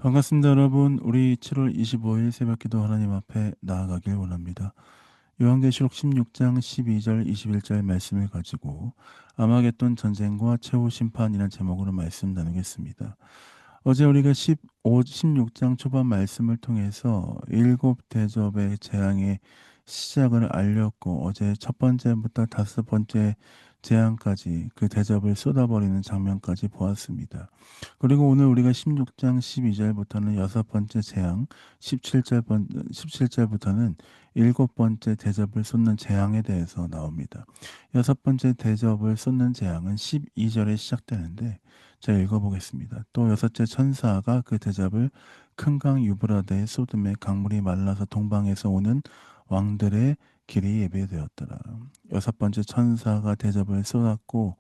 반갑습니다, 여러분. 우리 7월 25일 새벽기도 하나님 앞에 나아가길 원합니다. 요한계시록 16장 12절 21절 말씀을 가지고 아마겟돈 전쟁과 최후 심판이라는 제목으로 말씀 나누겠습니다. 어제 우리가 16장 초반 말씀을 통해서 일곱 대접의 재앙의 시작을 알렸고, 어제 첫 번째부터 다섯 번째 재앙까지 그 대접을 쏟아버리는 장면까지 보았습니다. 그리고 오늘 우리가 16장 12절부터는 여섯 번째 재앙, 17절부터는 일곱 번째 대접을 쏟는 재앙에 대해서 나옵니다. 여섯 번째 대접을 쏟는 재앙은 12절에 시작되는데, 제가 읽어보겠습니다. 또 여섯째 천사가 그 대접을 큰 강 유브라데의 쏟음에 강물이 말라서 동방에서 오는 왕들의 길이 예배되었더라. 여섯 번째 천사가 대접을 쏟았고,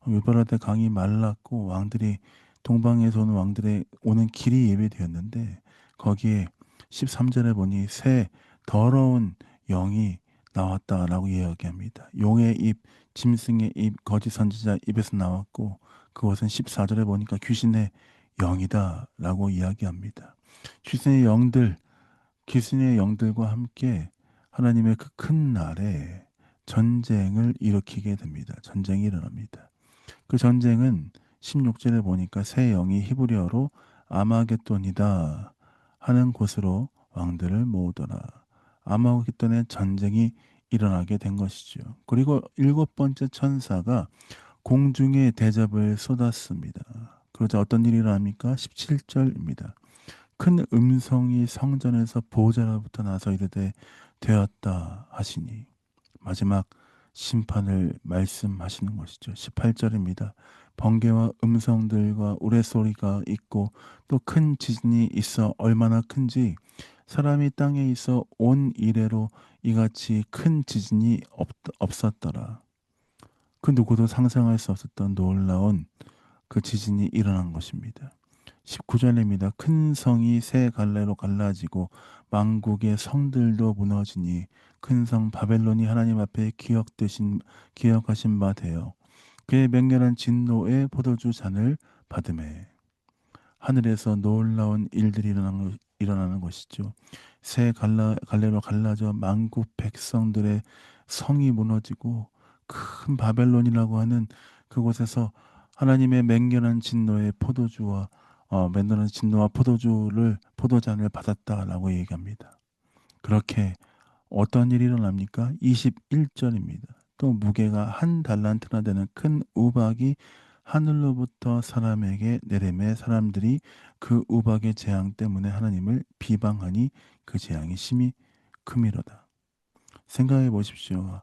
유브라데 강이 말랐고 왕들이 동방에서 오는 왕들의 오는 길이 예배되었는데, 거기에 13절에 보니 새 더러운 영이 나왔다라고 이야기합니다. 용의 입, 짐승의 입, 거짓 선지자 입에서 나왔고, 그것은 14절에 보니까 귀신의 영이다라고 이야기합니다. 귀신의 영들, 귀신의 영들과 함께 하나님의 그 큰 날에 전쟁을 일으키게 됩니다. 전쟁이 일어납니다. 그 전쟁은 16절에 보니까 새 영이 히브리어로 아마겟돈이다 하는 곳으로 왕들을 모으더라. 아마겟돈의 전쟁이 일어나게 된 것이죠. 그리고 일곱 번째 천사가 공중에 대접을 쏟았습니다. 그러자 어떤 일이 일어납니까? 17절입니다. 큰 음성이 성전에서 보호자로부터 나서 이르되 되었다 하시니, 마지막 심판을 말씀하시는 것이죠. 18절입니다. 번개와 음성들과 우레소리가 있고 또 큰 지진이 있어 얼마나 큰지 사람이 땅에 있어 온 이래로 이같이 큰 지진이 없었더라. 그 누구도 상상할 수 없었던 놀라운 그 지진이 일어난 것입니다. 19절입니다. 큰 성이 세 갈래로 갈라지고 만국의 성들도 무너지니 큰 성 바벨론이 하나님 앞에 기억하신 바 되어 그의 맹렬한 진노의 포도주 잔을 받음에, 하늘에서 놀라운 일들이 일어나는 것이죠. 새 갈래로 갈라져 만국 백성들의 성이 무너지고 큰 바벨론이라고 하는 그곳에서 하나님의 맹렬한 진노의 맹렬한 진노와 포도잔을 받았다라고 얘기합니다. 그렇게 어떤 일이 일어납니까? 21절입니다. 또 무게가 한 달란트나 되는 큰 우박이 하늘로부터 사람에게 내리매 사람들이 그 우박의 재앙 때문에 하나님을 비방하니 그 재앙이 심히 크미로다. 생각해 보십시오.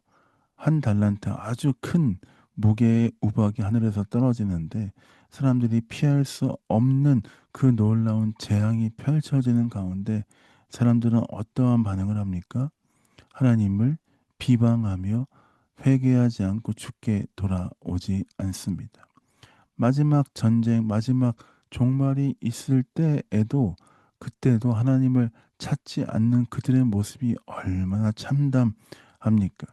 한 달란트, 아주 큰 무게의 우박이 하늘에서 떨어지는데 사람들이 피할 수 없는 그 놀라운 재앙이 펼쳐지는 가운데 사람들은 어떠한 반응을 합니까? 하나님을 비방하며 회개하지 않고 죽게 돌아오지 않습니다. 마지막 전쟁, 마지막 종말이 있을 때에도, 그때도 하나님을 찾지 않는 그들의 모습이 얼마나 참담합니까?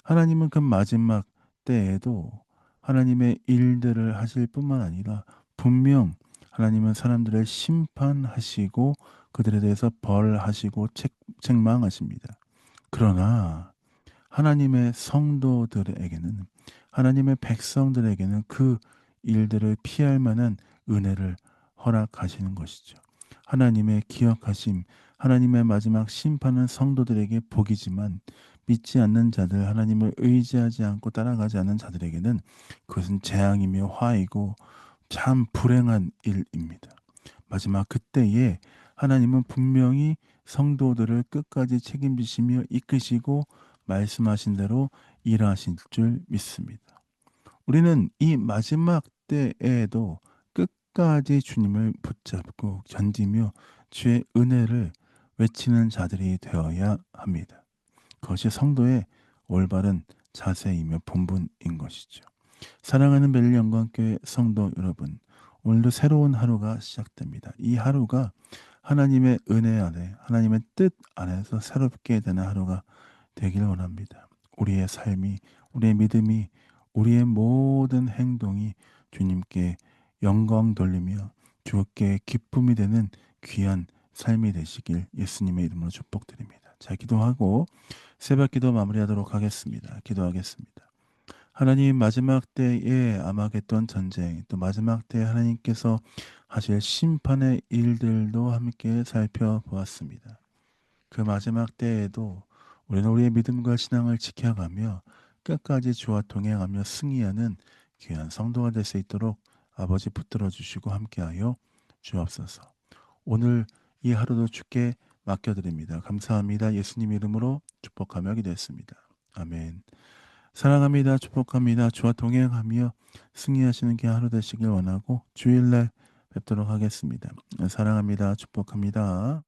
하나님은 그 마지막 때에도 하나님의 일들을 하실 뿐만 아니라 분명 하나님은 사람들을 심판하시고 그들에 대해서 벌하시고 책망하십니다. 그러나 하나님의 성도들에게는, 하나님의 백성들에게는 그 일들을 피할 만한 은혜를 허락하시는 것이죠. 하나님의 기억하심, 하나님의 마지막 심판은 성도들에게 복이지만 믿지 않는 자들, 하나님을 의지하지 않고 따라가지 않는 자들에게는 그것은 재앙이며 화이고 참 불행한 일입니다. 마지막 그때에 하나님은 분명히 성도들을 끝까지 책임지시며 이끄시고 말씀하신 대로 일하실 줄 믿습니다. 우리는 이 마지막 때에도 끝까지 주님을 붙잡고 견디며 주의 은혜를 외치는 자들이 되어야 합니다. 그것이 성도의 올바른 자세이며 본분인 것이죠. 사랑하는 벨리 영광교회 성도 여러분, 오늘도 새로운 하루가 시작됩니다. 이 하루가 하나님의 은혜 안에, 하나님의 뜻 안에서 새롭게 되는 하루가 되길 원합니다. 우리의 삶이, 우리의 믿음이, 우리의 모든 행동이 주님께 영광 돌리며 주께 기쁨이 되는 귀한 삶이 되시길 예수님의 이름으로 축복드립니다. 자, 기도하고 새벽 기도 마무리하도록 하겠습니다. 기도하겠습니다. 하나님, 마지막 때에 아마겟돈 전쟁, 또 마지막 때에 하나님께서 하실 심판의 일들도 함께 살펴보았습니다. 그 마지막 때에도 우리는 우리의 믿음과 신앙을 지켜가며 끝까지 주와 동행하며 승리하는 귀한 성도가 될 수 있도록 아버지 붙들어 주시고 함께하여 주옵소서. 오늘 이 하루도 주께 맡겨드립니다. 감사합니다. 예수님 이름으로 축복하며 기도했습니다. 아멘. 사랑합니다. 축복합니다. 주와 동행하며 승리하시는 귀한 하루 되시길 원하고 주일날 뵙도록 하겠습니다. 사랑합니다. 축복합니다.